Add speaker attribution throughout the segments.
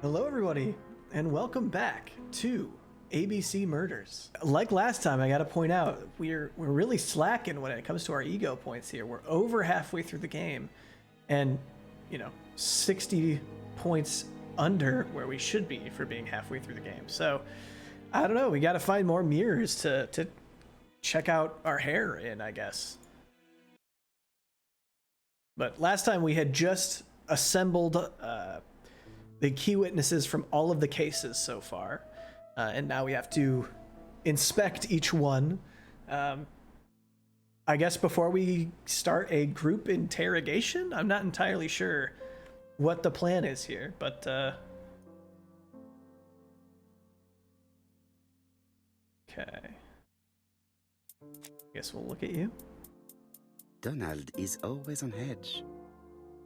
Speaker 1: Hello, everybody, and welcome back to ABC Murders. Like last time, I got to point out we're really slacking when it comes to our ego points here. We're over halfway through the game, and 60 points under where we should be for being halfway through the game. So I don't know. We got to find more mirrors to check out our hair in, I guess. But last time we had just assembled the key witnesses from all of the cases so far, and now we have to inspect each one. I guess before we start a group interrogation, I'm not entirely sure what the plan is here, but okay. Guess we'll look at you.
Speaker 2: Donald is always on edge.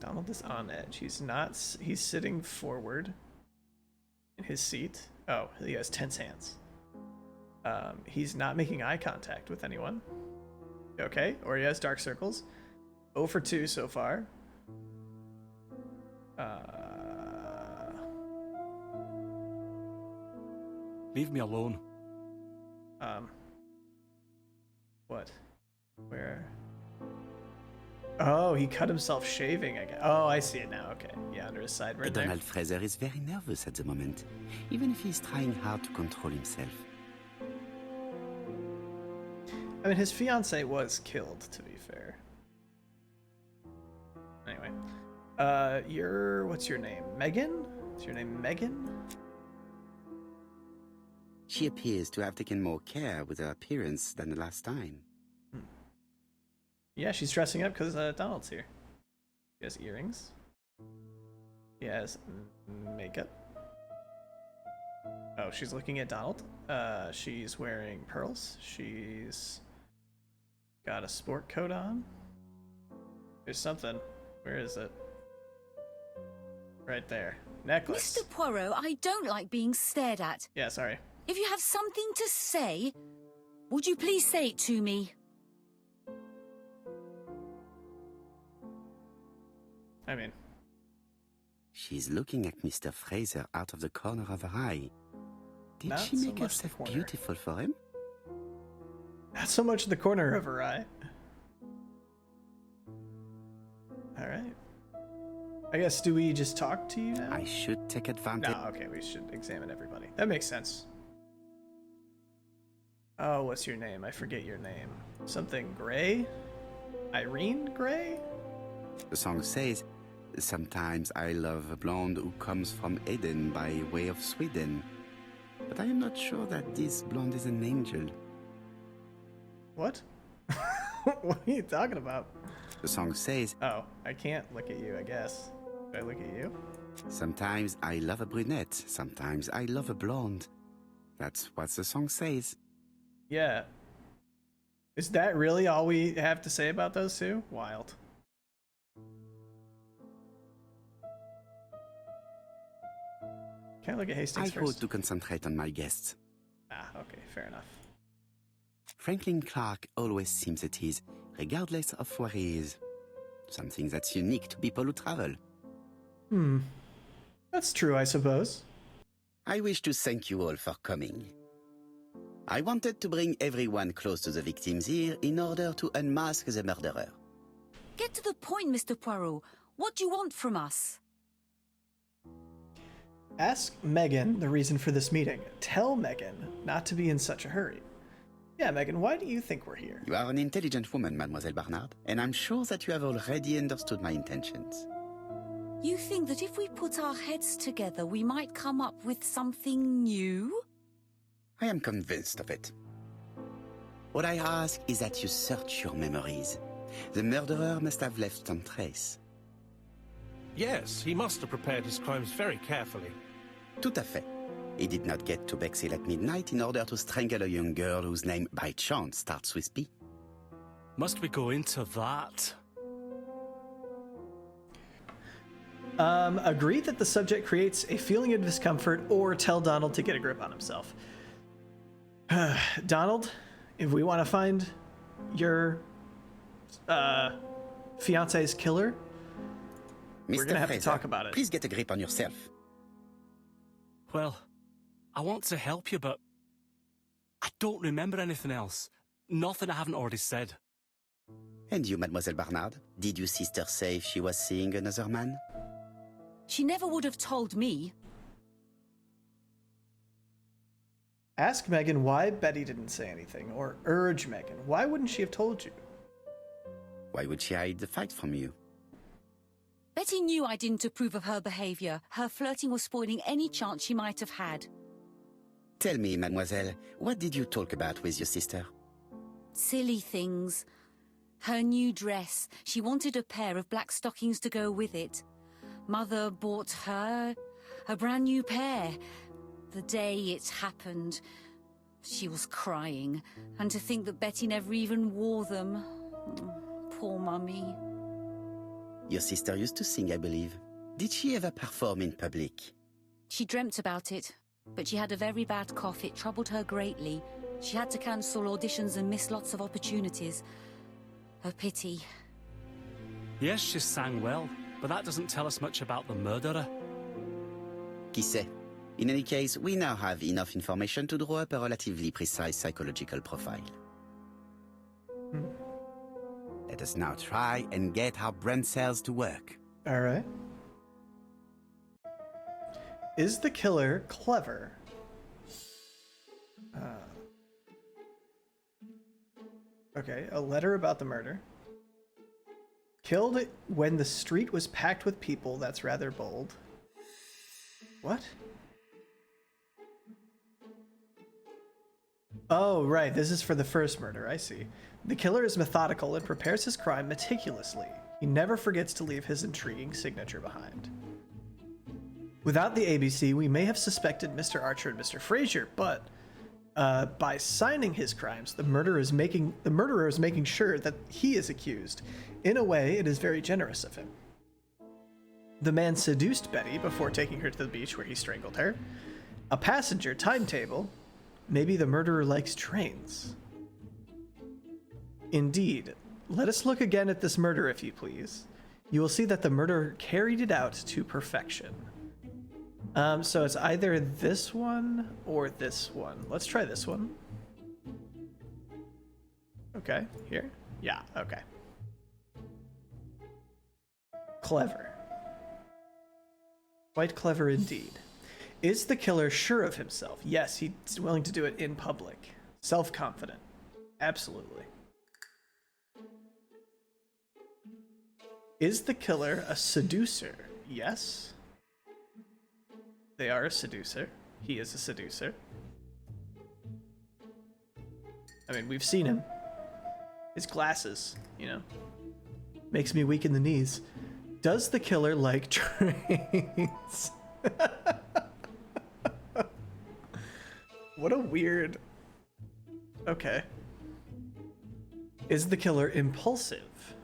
Speaker 1: Donald is on edge. He's not. He's sitting forward in his seat. Oh, he has tense hands. He's not making eye contact with anyone. Okay, or he has dark circles. 0 for 2 so far.
Speaker 3: Leave me alone.
Speaker 1: What? Where? Oh, he cut himself shaving, I guess. Oh, I see it now. Okay. Yeah, under his side right there.
Speaker 2: Donald Fraser is very nervous at the moment, even if he's trying hard to control himself.
Speaker 1: I mean, his fiancée was killed, to be fair. Anyway. What's your name? Megan? Is your name Megan?
Speaker 2: She appears to have taken more care with her appearance than the last time.
Speaker 1: Yeah, she's dressing up because Donald's here. He has earrings. He has makeup. Oh, she's looking at Donald. She's wearing pearls. She's got a sport coat on. There's something. Where is it? Right there. Necklace.
Speaker 4: Mr. Poirot, I don't like being stared at.
Speaker 1: Yeah, sorry.
Speaker 4: If you have something to say, would you please say it to me?
Speaker 1: I mean,
Speaker 2: She's looking at Mr. Fraser out of the corner of her eye. Did
Speaker 1: Not
Speaker 2: she
Speaker 1: so
Speaker 2: make
Speaker 1: much the
Speaker 2: herself
Speaker 1: corner.
Speaker 2: beautiful for him?
Speaker 1: not so much the corner of her eye. Alright. I guess, do we just talk to you now?
Speaker 2: I should take advantage.
Speaker 1: No, okay, we should examine everybody. That makes sense. Oh, what's your name? I forget your name. Something Gray? Irene Gray?
Speaker 2: The song says, "Sometimes I love a blonde who comes from Eden by way of Sweden. But I am not sure that this blonde is an angel."
Speaker 1: What? What are you talking about?
Speaker 2: The song says,
Speaker 1: Oh, I can't look at you, I guess. Do I look at you?
Speaker 2: "Sometimes I love a brunette, sometimes I love a blonde." That's what the song says.
Speaker 1: Yeah. Is that really all we have to say about those two? Wild. Can I look at Hastings
Speaker 2: I
Speaker 1: first?
Speaker 2: ought to concentrate on my guests.
Speaker 1: Ah, okay, fair enough.
Speaker 2: Franklin Clark always seems at ease, regardless of where he is. Something that's unique to people who travel.
Speaker 1: That's true, I suppose.
Speaker 2: I wish to thank you all for coming. I wanted to bring everyone close to the victims here in order to unmask the murderer.
Speaker 4: Get to the point, Mr. Poirot. What do you want from us?
Speaker 1: Ask Megan the reason for this meeting. Tell Megan not to be in such a hurry. Yeah, Megan, why do you think we're here?
Speaker 2: You are an intelligent woman, Mademoiselle Barnard, and I'm sure that you have already understood my intentions.
Speaker 4: You think that if we put our heads together, we might come up with something new?
Speaker 2: I am convinced of it. What I ask is that you search your memories. The murderer must have left some trace.
Speaker 3: Yes, he must have prepared his crimes very carefully.
Speaker 2: Tout à fait. He did not get to Bexhill at midnight in order to strangle a young girl whose name by chance starts with P.
Speaker 3: Must we go into that?
Speaker 1: Agree that the subject creates a feeling of discomfort or tell Donald to get a grip on himself. Donald, if we want to find your fiance's killer, we're
Speaker 2: Mr.
Speaker 1: gonna have to
Speaker 2: Fraser,
Speaker 1: talk about it.
Speaker 2: Please get a grip on yourself.
Speaker 5: Well, I want to help you, but I don't remember anything else. Nothing I haven't already said.
Speaker 2: And you, Mademoiselle Barnard? Did your sister say if she was seeing another man?
Speaker 4: She never would have told me.
Speaker 1: Ask Megan why Betty didn't say anything, or urge Megan. Why wouldn't she have told you?
Speaker 2: Why would she hide the fact from you?
Speaker 4: Betty knew I didn't approve of her behaviour. Her flirting was spoiling any chance she might have had.
Speaker 2: Tell me, mademoiselle, what did you talk about with your sister?
Speaker 4: Silly things. Her new dress. She wanted a pair of black stockings to go with it. Mother bought her a brand new pair. The day it happened, she was crying. And to think that Betty never even wore them. Poor Mummy.
Speaker 2: Your sister used to sing, I believe. Did she ever perform in public?
Speaker 4: She dreamt about it, but she had a very bad cough. It troubled her greatly. She had to cancel auditions and miss lots of opportunities. A pity.
Speaker 5: Yes, she sang well, but that doesn't tell us much about the murderer.
Speaker 2: Qui sait? In any case, we now have enough information to draw up a relatively precise psychological profile. Let us now try and get our brain cells to work.
Speaker 1: All right. Is the killer clever? Okay, a letter about the murder. Killed when the street was packed with people. That's rather bold. What? Oh, right. This is for the first murder. I see. The killer is methodical and prepares his crime meticulously. He never forgets to leave his intriguing signature behind. Without the ABC, we may have suspected Mr. Archer and Mr. Fraser, but by signing his crimes, the murderer is making sure that he is accused. In a way, it is very generous of him. The man seduced Betty before taking her to the beach where he strangled her. A passenger timetable. Maybe the murderer likes trains. Indeed. Let us look again at this murder, if you please. You will see that the murderer carried it out to perfection. So it's either this one or this one. Let's try this one. Okay, here? Yeah, okay. Clever. Quite clever indeed. Is the killer sure of himself? Yes, he's willing to do it in public. Self-confident. Absolutely. Is the killer a seducer? Yes. They are a seducer. He is a seducer. I mean, we've seen him. His glasses, you know. Makes me weak in the knees. Does the killer like trains? What a weird... Okay. Is the killer impulsive?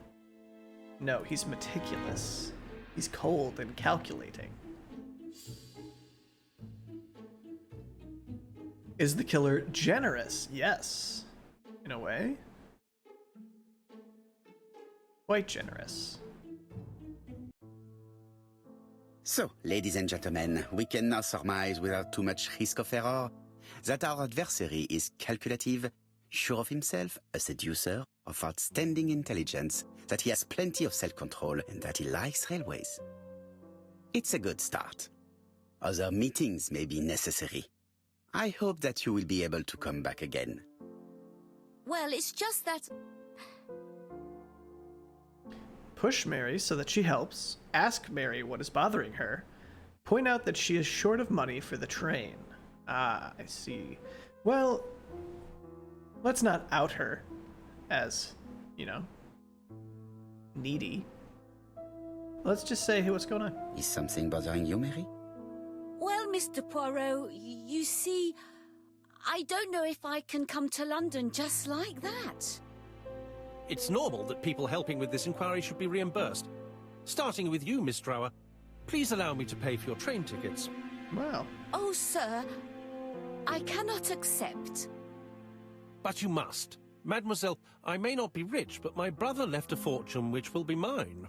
Speaker 1: No, he's meticulous. He's cold and calculating. Is the killer generous? Yes. In a way. Quite generous.
Speaker 2: So, ladies and gentlemen, we can now surmise without too much risk of error that our adversary is calculative, sure of himself, a seducer, of outstanding intelligence, that he has plenty of self-control, and that he likes railways. It's a good start. Other meetings may be necessary. I hope that you will be able to come back again.
Speaker 4: Well, it's just that...
Speaker 1: Push Mary so that she helps. Ask Mary what is bothering her. Point out that she is short of money for the train. Ah, I see. Well, let's not out her as, you know, needy. Let's just say, hey, what's going on?
Speaker 2: Is something bothering you, Mary?
Speaker 4: Well, Mr. Poirot, you see, I don't know if I can come to London just like that.
Speaker 3: It's normal that people helping with this inquiry should be reimbursed. Starting with you, Miss Drower. Please allow me to pay for your train tickets.
Speaker 1: Wow.
Speaker 4: Oh, sir, I cannot accept.
Speaker 3: But you must. Mademoiselle, I may not be rich, but my brother left a fortune which will be mine.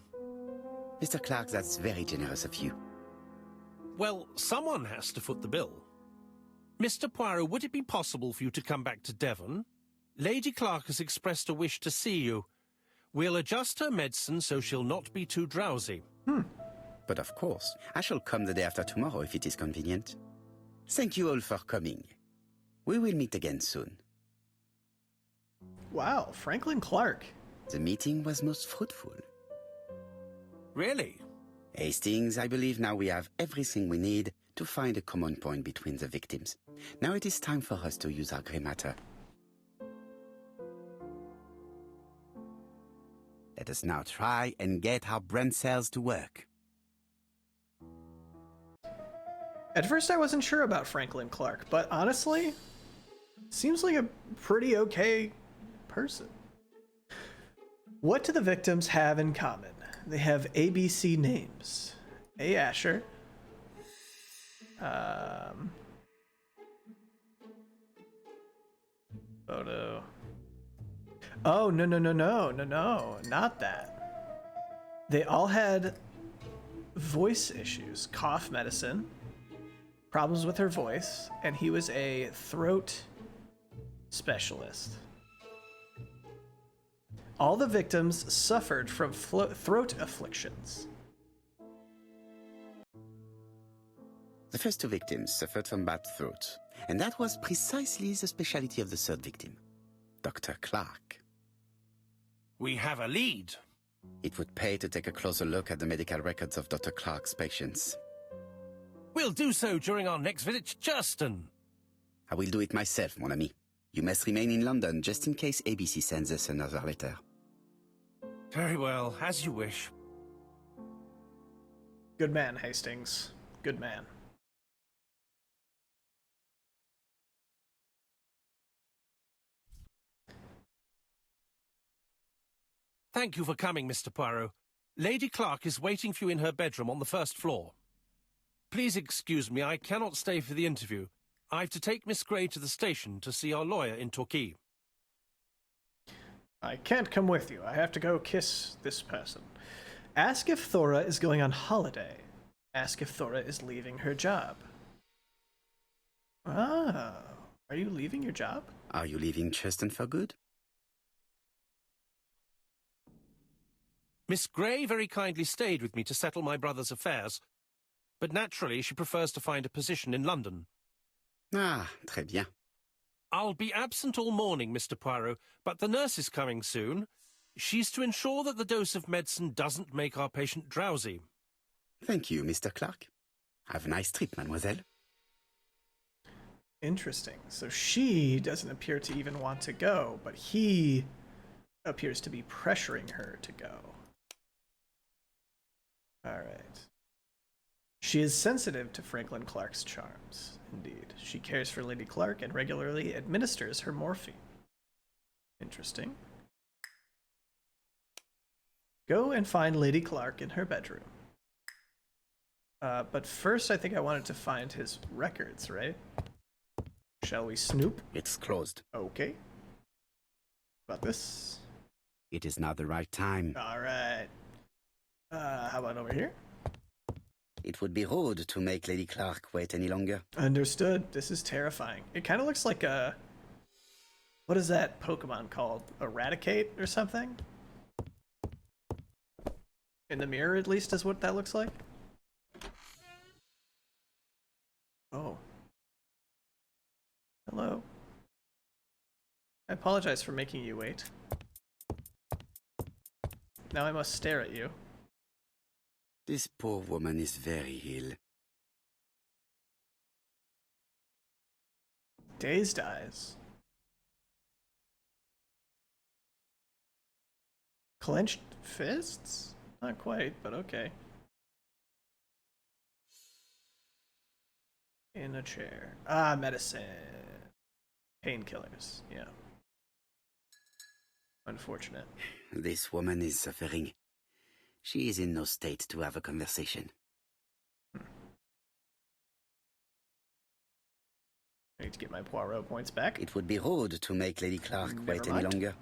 Speaker 2: Mr. Clark, that's very generous of you.
Speaker 3: Well, someone has to foot the bill. Mr. Poirot, would it be possible for you to come back to Devon? Lady Clark has expressed a wish to see you. We'll adjust her medicine so she'll not be too drowsy.
Speaker 2: But of course, I shall come the day after tomorrow if it is convenient. Thank you all for coming. We will meet again soon.
Speaker 1: Wow, Franklin Clark.
Speaker 2: The meeting was most fruitful.
Speaker 3: Really?
Speaker 2: Hastings, I believe now we have everything we need to find a common point between the victims. Now it is time for us to use our grey matter. Let us now try and get our brain cells to work.
Speaker 1: At first I wasn't sure about Franklin Clark, but honestly, seems like a pretty okay person. What do the victims have in common? They have ABC names. A. Asher. Photo. Oh, no, not that. They all had voice issues, cough medicine, problems with her voice, and he was a throat specialist. All the victims suffered from throat afflictions.
Speaker 2: The first two victims suffered from bad throat, and that was precisely the specialty of the third victim, Dr. Clark.
Speaker 3: We have a lead.
Speaker 2: It would pay to take a closer look at the medical records of Dr. Clark's patients.
Speaker 3: We'll do so during our next visit to Churston.
Speaker 2: I will do it myself, mon ami. You must remain in London just in case ABC sends us another letter.
Speaker 3: Very well, as you wish.
Speaker 1: Good man, Hastings. Good man.
Speaker 3: Thank you for coming, Mr. Poirot. Lady Clark is waiting for you in her bedroom on the first floor. Please excuse me, I cannot stay for the interview. I've to take Miss Grey to the station to see our lawyer in Torquay.
Speaker 1: I can't come with you. I have to go kiss this person. Ask if Thora is going on holiday. Ask if Thora is leaving her job. Ah, are you leaving your job?
Speaker 2: Are you leaving Churston for good?
Speaker 3: Miss Grey very kindly stayed with me to settle my brother's affairs, but naturally she prefers to find a position in London.
Speaker 2: Ah, très bien.
Speaker 3: I'll be absent all morning, Mr. Poirot, but the nurse is coming soon. She's to ensure that the dose of medicine doesn't make our patient drowsy.
Speaker 2: Thank you, Mr. Clark. Have a nice trip, mademoiselle.
Speaker 1: Interesting. So she doesn't appear to even want to go, but he appears to be pressuring her to go. All right. She is sensitive to Franklin Clark's charms. Indeed. She cares for Lady Clark and regularly administers her morphine. Interesting. Go and find Lady Clark in her bedroom. But first I think I wanted to find his records, right? Shall we snoop?
Speaker 2: It's closed.
Speaker 1: Okay. About this?
Speaker 2: It is not the right time.
Speaker 1: All right. How about over here?
Speaker 2: It would be rude to make Lady Clark wait any longer.
Speaker 1: Understood. This is terrifying. It kind of looks like a... What is that Pokemon called? Eradicate or something? In the mirror, at least, is what that looks like. Oh. Hello. I apologize for making you wait. Now I must stare at you.
Speaker 2: This poor woman is very ill.
Speaker 1: Dazed eyes. Clenched fists? Not quite, but okay. In a chair. Ah, medicine. Painkillers, yeah. Unfortunate.
Speaker 2: This woman is suffering. She is in no state to have a conversation.
Speaker 1: I need to get my Poirot points back.
Speaker 2: It would be rude to make Lady Clark wait any longer.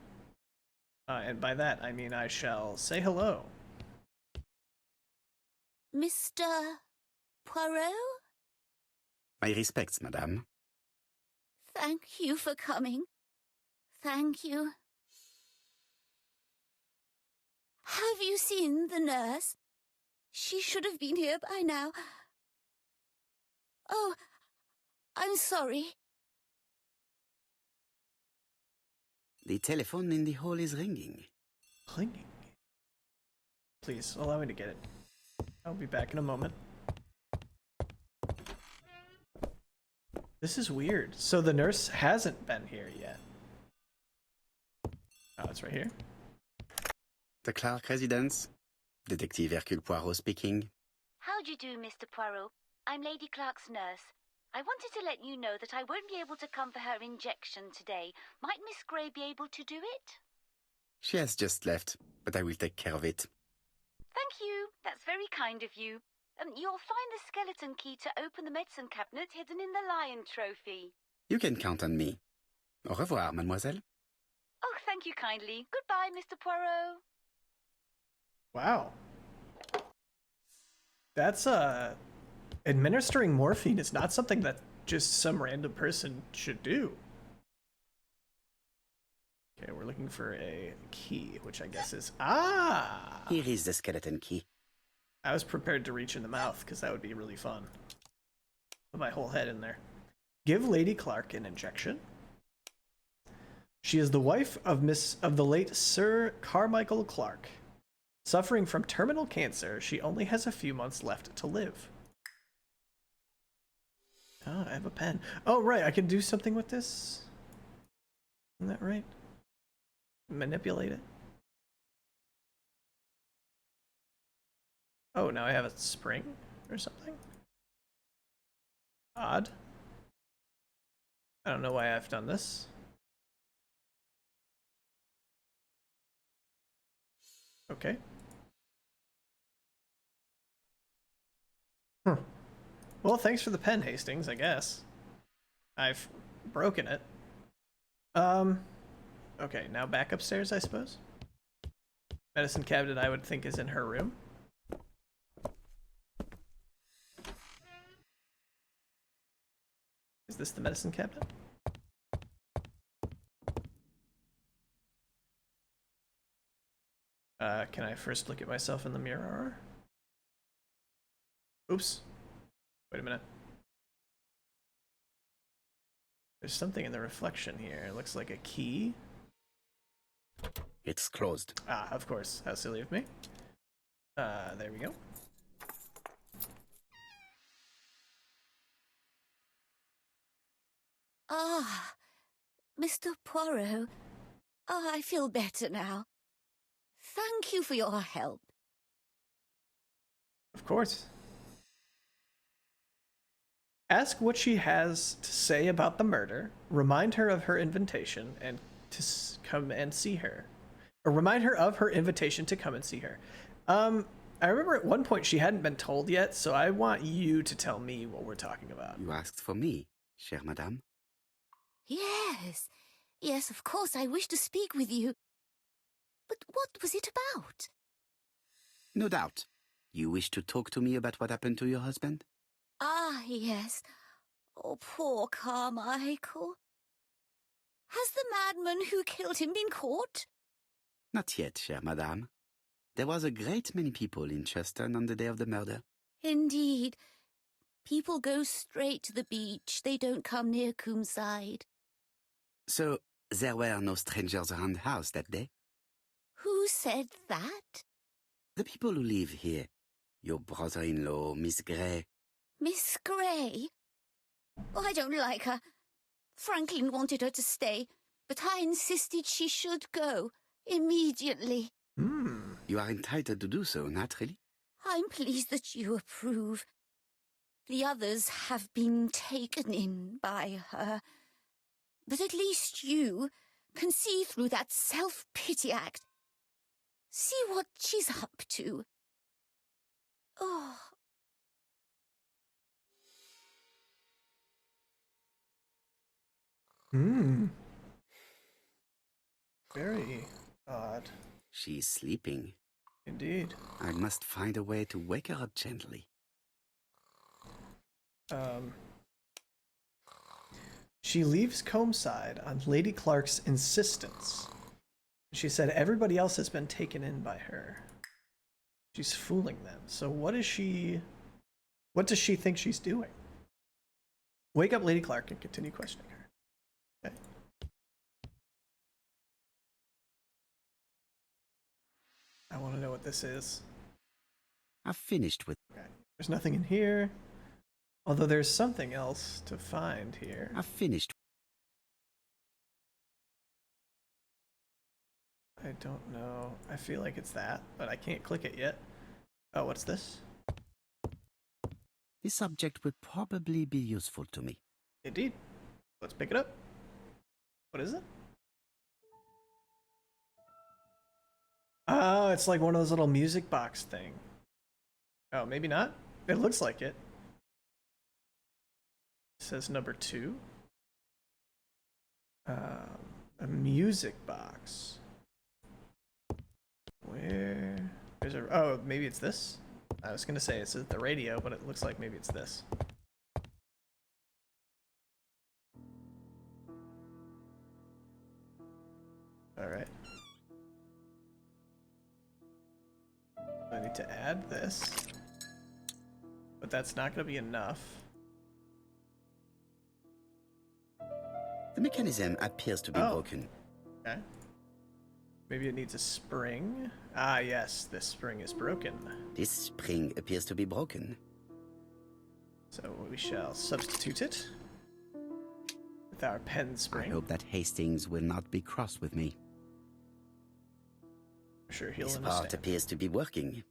Speaker 1: And by that, I mean I shall say hello.
Speaker 4: Mr. Poirot?
Speaker 2: My respects, madame.
Speaker 4: Thank you for coming. Thank you. Have you seen the nurse? She should have been here by now. Oh, I'm sorry.
Speaker 2: The telephone in the hall is ringing.
Speaker 1: Clinging. Please, allow me to get it. I'll be back in a moment. This is weird. So the nurse hasn't been here yet. Oh, it's right here.
Speaker 2: The Clark residence. Detective Hercule Poirot speaking.
Speaker 4: How do you do, Mr. Poirot? I'm Lady Clark's nurse. I wanted to let you know that I won't be able to come for her injection today. Might Miss Grey be able to do it?
Speaker 2: She has just left, but I will take care of it.
Speaker 4: Thank you. That's very kind of you. You'll find the skeleton key to open the medicine cabinet hidden in the lion trophy.
Speaker 2: You can count on me. Au revoir, mademoiselle.
Speaker 4: Oh, thank you kindly. Goodbye, Mr. Poirot.
Speaker 1: Wow. That's administering morphine is not something that just some random person should do. Okay, we're looking for a key, which I guess is
Speaker 2: Here is the skeleton key.
Speaker 1: I was prepared to reach in the mouth because that would be really fun. Put my whole head in there. Give Lady Clark an injection. She is the wife of the late Sir Carmichael Clark. Suffering from terminal cancer, she only has a few months left to live. Oh, I have a pen. Oh, right, I can do something with this? Isn't that right? Manipulate it. Oh, now I have a spring or something? Odd. I don't know why I've done this. Okay. Well, thanks for the pen, Hastings, I guess. I've broken it. Okay, now back upstairs, I suppose. Medicine cabinet, I would think, is in her room. Is this the medicine cabinet? Can I first look at myself in the mirror? Oops. Wait a minute. There's something in the reflection here. It looks like a key.
Speaker 2: It's closed.
Speaker 1: Ah, of course. How silly of me. There we go.
Speaker 4: Ah, Mr. Poirot. Oh, I feel better now. Thank you for your help.
Speaker 1: Of course. Ask what she has to say about the murder, remind her of her invitation, and to come and see her. Or remind her of her invitation to come and see her. I remember at one point she hadn't been told yet, so I want you to tell me what we're talking about.
Speaker 2: You asked for me, chère madame.
Speaker 4: Yes. Yes, of course, I wish to speak with you. But what was it about?
Speaker 2: No doubt. You wish to talk to me about what happened to your husband?
Speaker 4: Ah, yes. Oh, poor Carmichael. Has the madman who killed him been caught?
Speaker 2: Not yet, chère madame. There was a great many people in Cheston on the day of the murder.
Speaker 4: Indeed. People go straight to the beach. They don't come near Coomside.
Speaker 2: So, there were no strangers around the house that day?
Speaker 4: Who said that?
Speaker 2: The people who live here. Your brother-in-law, Miss Grey.
Speaker 4: Miss Grey? Oh, I don't like her. Franklin wanted her to stay, but I insisted she should go immediately.
Speaker 2: You are entitled to do so, naturally.
Speaker 4: I'm pleased that you approve. The others have been taken in by her. But at least you can see through that self-pity act. See what she's up to. Oh.
Speaker 1: Very odd.
Speaker 2: She's sleeping.
Speaker 1: Indeed.
Speaker 2: I must find a way to wake her up gently.
Speaker 1: She leaves Combside on Lady Clark's insistence. She said everybody else has been taken in by her. She's fooling them. So what does she think she's doing? Wake up Lady Clark and continue questioning her. Okay. I want to know what this is.
Speaker 2: I've finished with...
Speaker 1: Okay. There's nothing in here. Although there's something else to find here.
Speaker 2: I've finished.
Speaker 1: I don't know. I feel like it's that, but I can't click it yet. Oh, what's this?
Speaker 2: This subject would probably be useful to me.
Speaker 1: Indeed. Let's pick it up. What is it? Oh, it's like one of those little music box thing. Oh, maybe not. It looks like it. It says number 2. A music box. Where? There's a... Oh, maybe it's this? I was gonna say it's at the radio, but it looks like maybe it's this. Alright. I need to add this. But that's not gonna be enough.
Speaker 2: The mechanism appears to be broken.
Speaker 1: Okay. Maybe it needs a spring. Ah, yes, this spring is broken.
Speaker 2: This spring appears to be broken.
Speaker 1: So we shall substitute it with our pen spring.
Speaker 2: I hope that Hastings will not be cross with me.
Speaker 1: I'm sure he'll
Speaker 2: This
Speaker 1: understand.
Speaker 2: part appears to be working.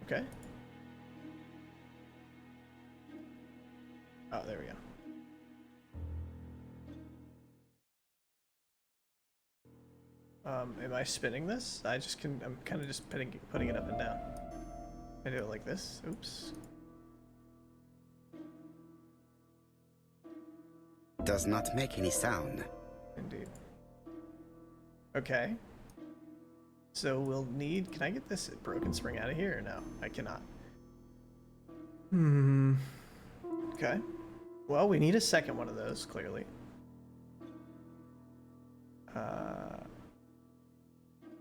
Speaker 1: Okay. Oh, there we go. Am I spinning this? I'm kind of just putting it up and down. I do it like this. Oops.
Speaker 2: Does not make any sound.
Speaker 1: Indeed. Okay. So we'll need... Can I get this broken spring out of here or no? I cannot. Okay. Well, we need a second one of those, clearly.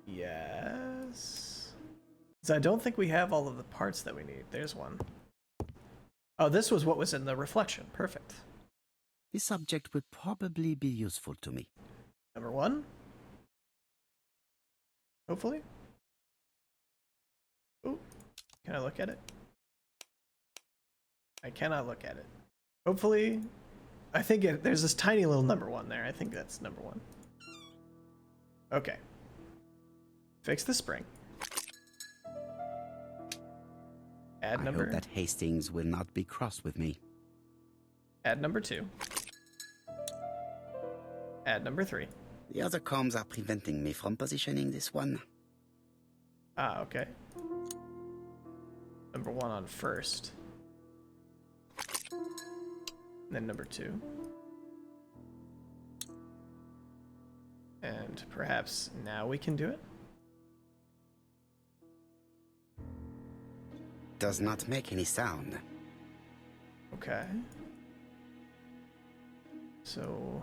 Speaker 1: Yes. So I don't think we have all of the parts that we need. There's one. Oh, this was what was in the reflection. Perfect.
Speaker 2: This subject would probably be useful to me.
Speaker 1: Number 1. Hopefully. Ooh. Can I look at it? I cannot look at it. Hopefully. I think there's this tiny little number 1 there. I think that's number 1. Okay. Fix the spring. Add number...
Speaker 2: I hope that Hastings will not be cross with me.
Speaker 1: Add number 2. Add number 3.
Speaker 2: The other combs are preventing me from positioning this one.
Speaker 1: Ah, okay. Number 1 on first. And then number 2. And perhaps now we can do it?
Speaker 2: Does not make any sound.
Speaker 1: Okay. So...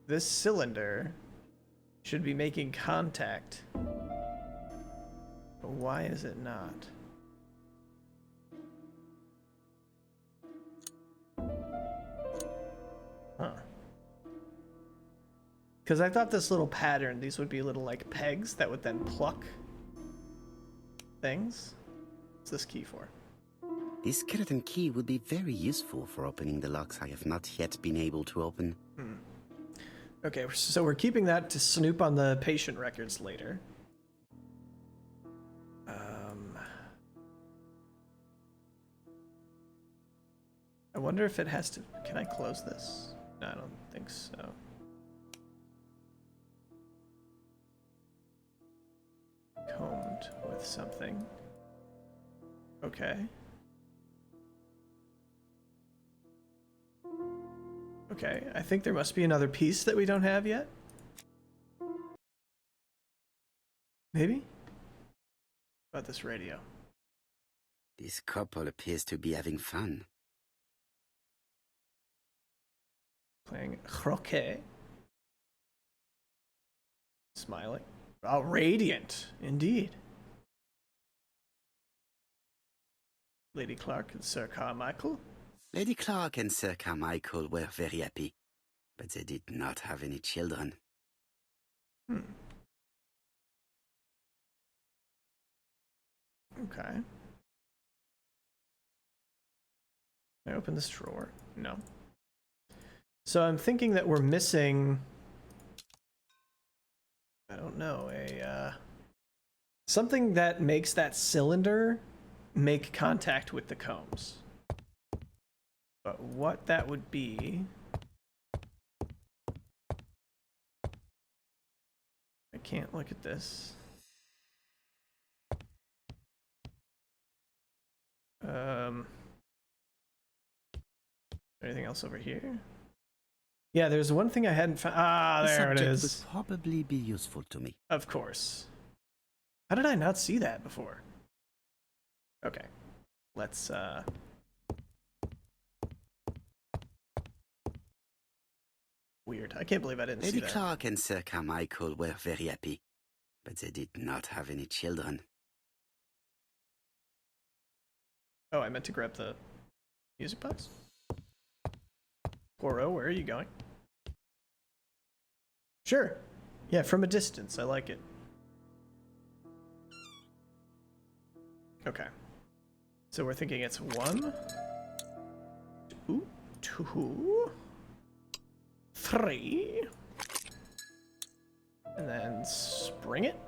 Speaker 1: this cylinder should be making contact. But why is it not? Huh. Because I thought this little pattern, these would be little like pegs that would then pluck things. What's this key for?
Speaker 2: This skeleton key would be very useful for opening the locks I have not yet been able to open.
Speaker 1: Okay, so we're keeping that to snoop on the patient records later. I wonder if it has to... Can I close this? No, I don't think so. Combed with something. Okay. Okay, I think there must be another piece that we don't have yet. Maybe? What about this radio?
Speaker 2: This couple appears to be having fun.
Speaker 1: Playing croquet. Smiling. Oh, radiant, indeed. Lady Clark and Sir Carmichael.
Speaker 2: Lady Clark and Sir Carmichael were very happy, but they did not have any children.
Speaker 1: Okay. Can I open this drawer? No. So I'm thinking that we're missing, I don't know, something that makes that cylinder make contact with the combs. But what that would be, I can't look at this. Anything else over here? Yeah, there's one thing I hadn't found. Ah,
Speaker 2: The
Speaker 1: there it
Speaker 2: subject
Speaker 1: is.
Speaker 2: would probably be useful to me.
Speaker 1: Of course. How did I not see that before? Okay. Let's, Weird. I can't believe I didn't see
Speaker 2: Lady
Speaker 1: that.
Speaker 2: Clark and Sir Carmichael were very happy, but they did not have any children.
Speaker 1: Oh, I meant to grab the music box. Poirot, where are you going? Sure. Yeah, from a distance. I like it. Okay. So we're thinking it's 1, 2, 2, 3. And then spring it.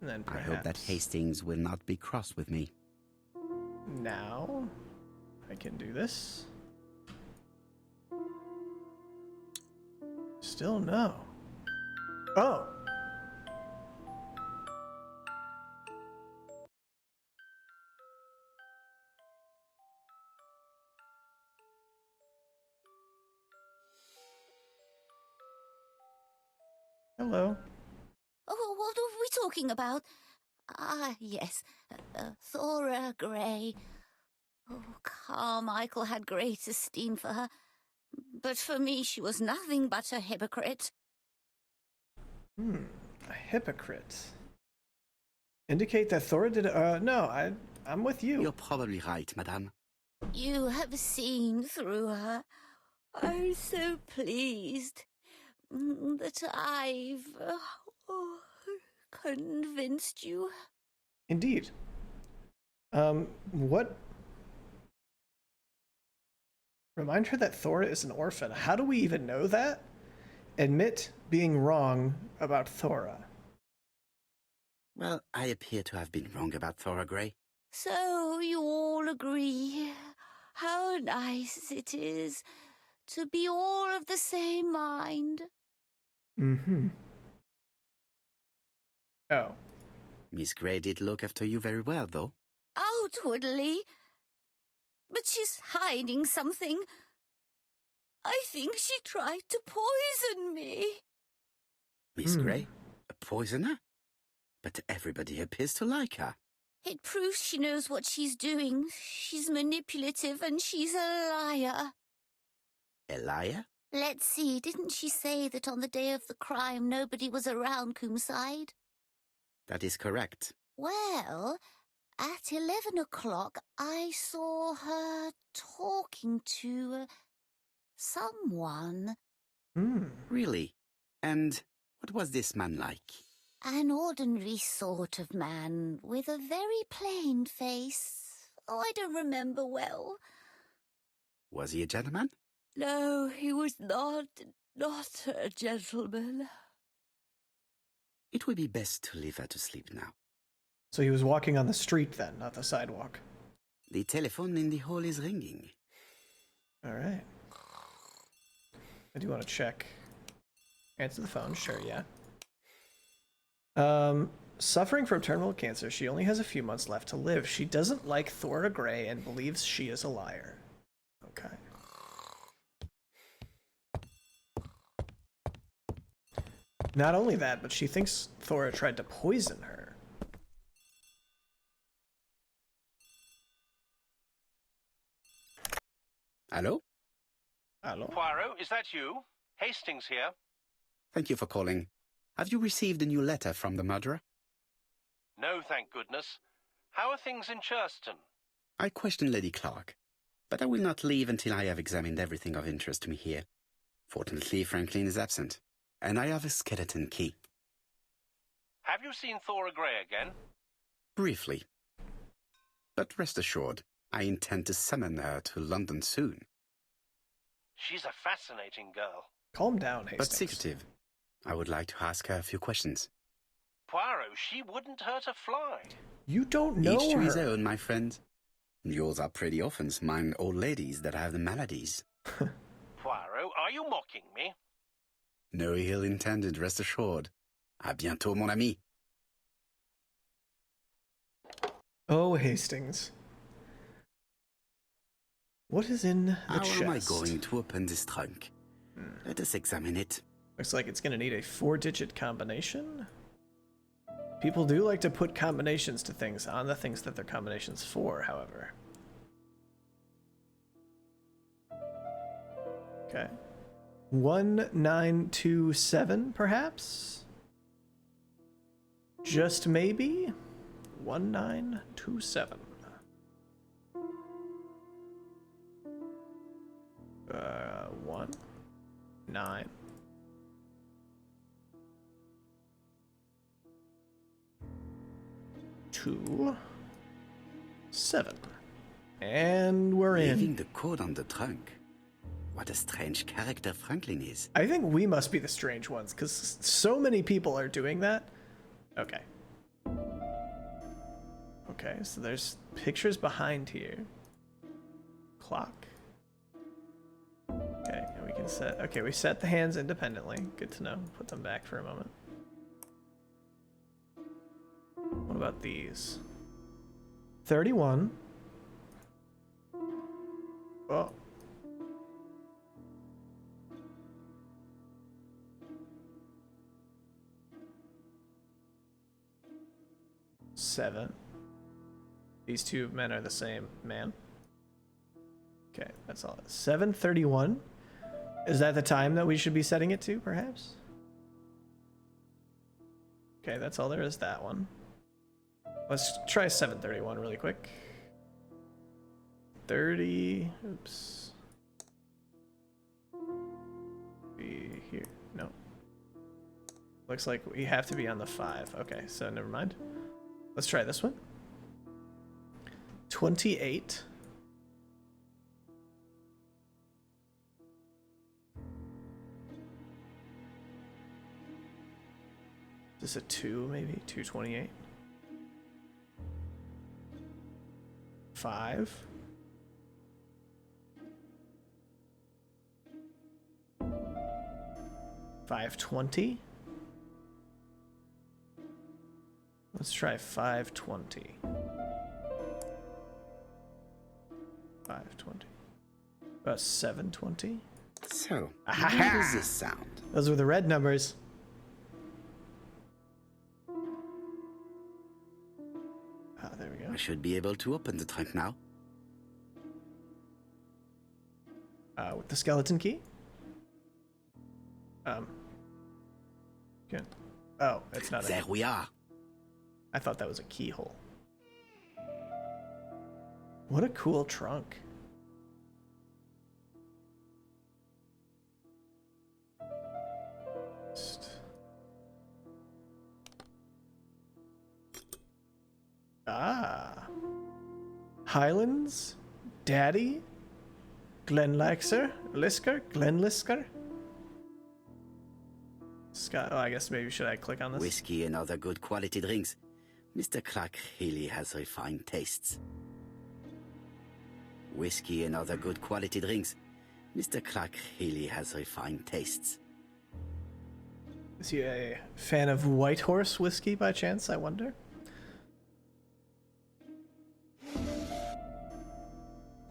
Speaker 1: And then
Speaker 2: I
Speaker 1: perhaps
Speaker 2: hope that Hastings will not be cross with me.
Speaker 1: now I can do this. Still no. Oh. Hello.
Speaker 6: Oh, what are we talking about? Ah, yes, Thora Grey. Oh, Carmichael had great esteem for her, but for me she was nothing but a hypocrite.
Speaker 1: A hypocrite. Indicate that Thora did. No, I'm with you.
Speaker 2: You're probably right, madame.
Speaker 6: You have seen through her. I'm so pleased that I've convinced you.
Speaker 1: Indeed. What? Remind her that Thora is an orphan. How do we even know that? Admit being wrong about Thora.
Speaker 2: Well, I appear to have been wrong about Thora Grey.
Speaker 6: So you all agree. How nice it is to be all of the same mind.
Speaker 1: Mm-hmm. Oh.
Speaker 2: Miss Grey did look after you very well, though.
Speaker 6: Outwardly. But she's hiding something. I think she tried to poison me.
Speaker 2: Miss Grey? A poisoner? But everybody appears to like her.
Speaker 6: It proves she knows what she's doing. She's manipulative and she's a liar.
Speaker 2: A liar?
Speaker 6: Let's see, didn't she say that on the day of the crime nobody was around Coomside?
Speaker 2: That is correct.
Speaker 6: Well, at 11 o'clock I saw her talking to someone.
Speaker 2: Really? And what was this man like?
Speaker 6: An ordinary sort of man with a very plain face. Oh, I don't remember well.
Speaker 2: Was he a gentleman?
Speaker 6: No, he was not a gentleman.
Speaker 2: It would be best to leave her to sleep now.
Speaker 1: So he was walking on the street then, not the sidewalk.
Speaker 2: The telephone in the hall is ringing.
Speaker 1: All right. I do want to check. Answer the phone, sure, yeah. Suffering from terminal cancer, she only has a few months left to live. She doesn't like Thora Grey and believes she is a liar. Okay. Not only that, but she thinks Thora tried to poison her.
Speaker 2: Hello?
Speaker 1: Hello?
Speaker 3: Poirot, is that you? Hastings here.
Speaker 2: Thank you for calling. Have you received a new letter from the murderer?
Speaker 3: No, thank goodness. How are things in Churston?
Speaker 2: I question Lady Clark, but I will not leave until I have examined everything of interest to me here. Fortunately, Franklin is absent, and I have a skeleton key.
Speaker 3: Have you seen Thora Grey again?
Speaker 2: Briefly. But rest assured, I intend to summon her to London soon.
Speaker 3: She's a fascinating girl.
Speaker 1: Calm down, Hastings.
Speaker 2: But secretive. I would like to ask her a few questions.
Speaker 3: Poirot, she wouldn't hurt a fly.
Speaker 1: You don't know
Speaker 2: Each to
Speaker 1: her.
Speaker 2: his own, my friend. Yours are pretty orphans, mine old ladies that have the maladies.
Speaker 3: Poirot, are you mocking me?
Speaker 2: No ill intended, rest assured. À bientôt, mon ami.
Speaker 1: Oh, Hastings. What is in the
Speaker 2: How
Speaker 1: chest?
Speaker 2: am I going to open this trunk? Let us examine it.
Speaker 1: Looks like it's going to need a 4-digit combination. People do like to put combinations to things on the things that they're combinations for, however. Okay. 1927, perhaps? Just maybe? 1927. 1, 9. 2, 7. And we're in.
Speaker 2: Leaving the code on the trunk. What a strange character Franklin is.
Speaker 1: I think we must be the strange ones, because so many people are doing that. Okay. Okay, so there's pictures behind here. Clock. Okay, and we can set... Okay, we set the hands independently. Good to know. Put them back for a moment. What about these? 31. Oh. Seven. These two men are the same man. Okay, that's all. 7:31. Is that the time that we should be setting it to, perhaps? Okay, that's all there is, that one. Let's try 7:31 really quick. 30. Oops. Be here. No. Looks like we have to be on the 5. Okay, so never mind. Let's try this one. 28. Is this a 2, maybe? 228. 5. 520. Let's try 520. 520. About 720.
Speaker 2: So,
Speaker 1: Aha!
Speaker 2: how does this sound?
Speaker 1: Those were the red numbers. Ah, there we go.
Speaker 2: I should be able to open the trunk now.
Speaker 1: With the skeleton key? Good. Oh, it's not
Speaker 2: There we are.
Speaker 1: I thought that was a keyhole. What a cool trunk. Ah. Highlands? Daddy? Glenlisker? Glenlisker? Scott, oh, I guess maybe should I click on this?
Speaker 2: Whiskey and other good quality drinks. Mr. Clark really has refined tastes. Whiskey and other good quality drinks. Mr. Clark really has refined tastes.
Speaker 1: Is he a fan of White Horse whiskey by chance, I wonder?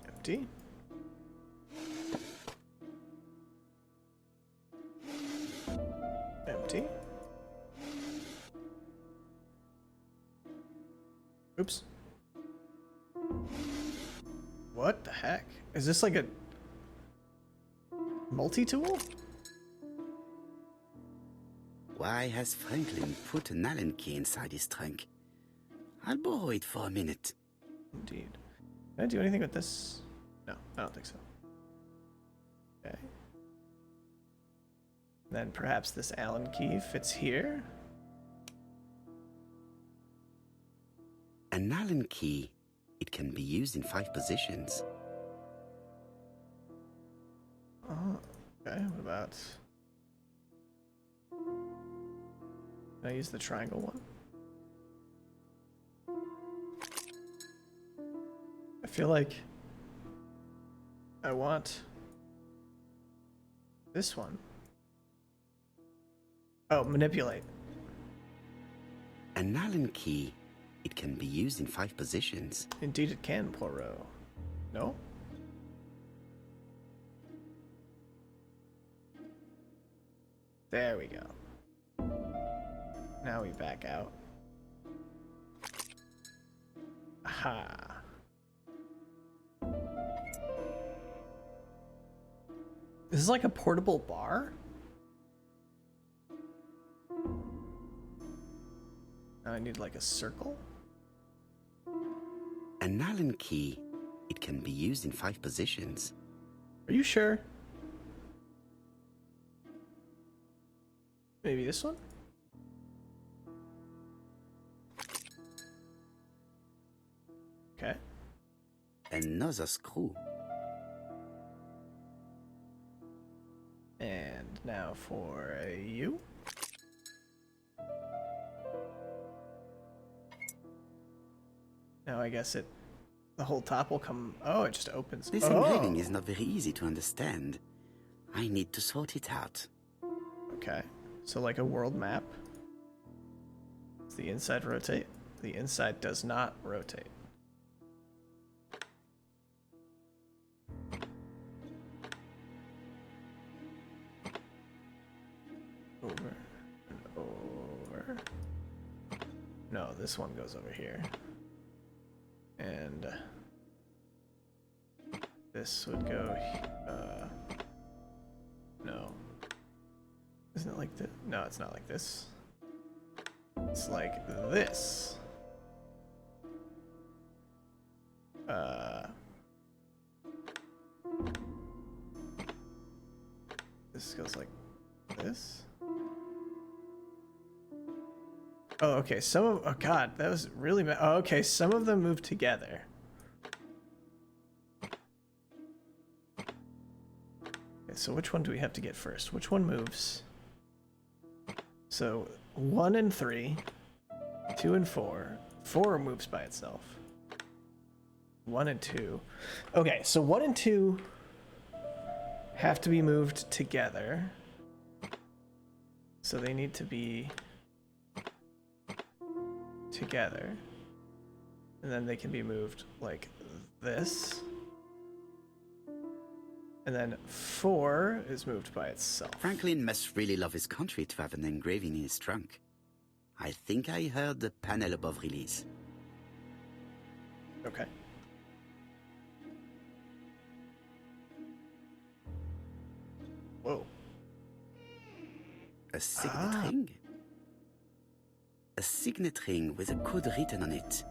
Speaker 1: Empty. Empty. Oops. What the heck? Is this like a Multi-tool?
Speaker 2: Why has Franklin put an Allen key inside his trunk? I'll borrow it for a minute.
Speaker 1: Indeed. Can I do anything with this? No, I don't think so. Okay. Then perhaps this Allen key fits here?
Speaker 2: An Allen key, it can be used in 5 positions.
Speaker 1: Oh, okay. What about... Can I use the triangle one? I feel like I want this one. Oh, manipulate.
Speaker 2: An Allen key, it can be used in 5 positions.
Speaker 1: Indeed it can, Poirot. No? There we go. Now we back out. Aha. This is like a portable bar? Now I need like a circle?
Speaker 2: An Allen key, it can be used in 5 positions.
Speaker 1: Are you sure? Maybe this one? Okay.
Speaker 2: Another screw.
Speaker 1: And now for you. Now I guess the whole top will come. Oh, it just opens.
Speaker 2: This engraving is not very easy to understand. I need to sort it out.
Speaker 1: Okay, so like a world map. Does the inside rotate? The inside does not rotate. Over and over. No, this one goes over here. And this would go, no. Isn't it like this? No, it's not like this. It's like this. This goes like this. Oh, okay. Oh god, that was really bad. Oh, okay, some of them move together. Okay, so which one do we have to get first? Which one moves? So 1 and 3, 2 and 4. 4 moves by itself. 1 and 2. Okay, so 1 and 2 have to be moved together. So they need to be together. And then they can be moved like this. And then 4 is moved by itself.
Speaker 2: Franklin must really love his country to have an engraving in his trunk. I think I heard the panel above release.
Speaker 1: Okay. Whoa.
Speaker 2: A signet ring? A signet ring with a code written on it.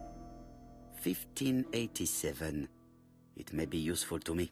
Speaker 2: 1587. It may be useful to me.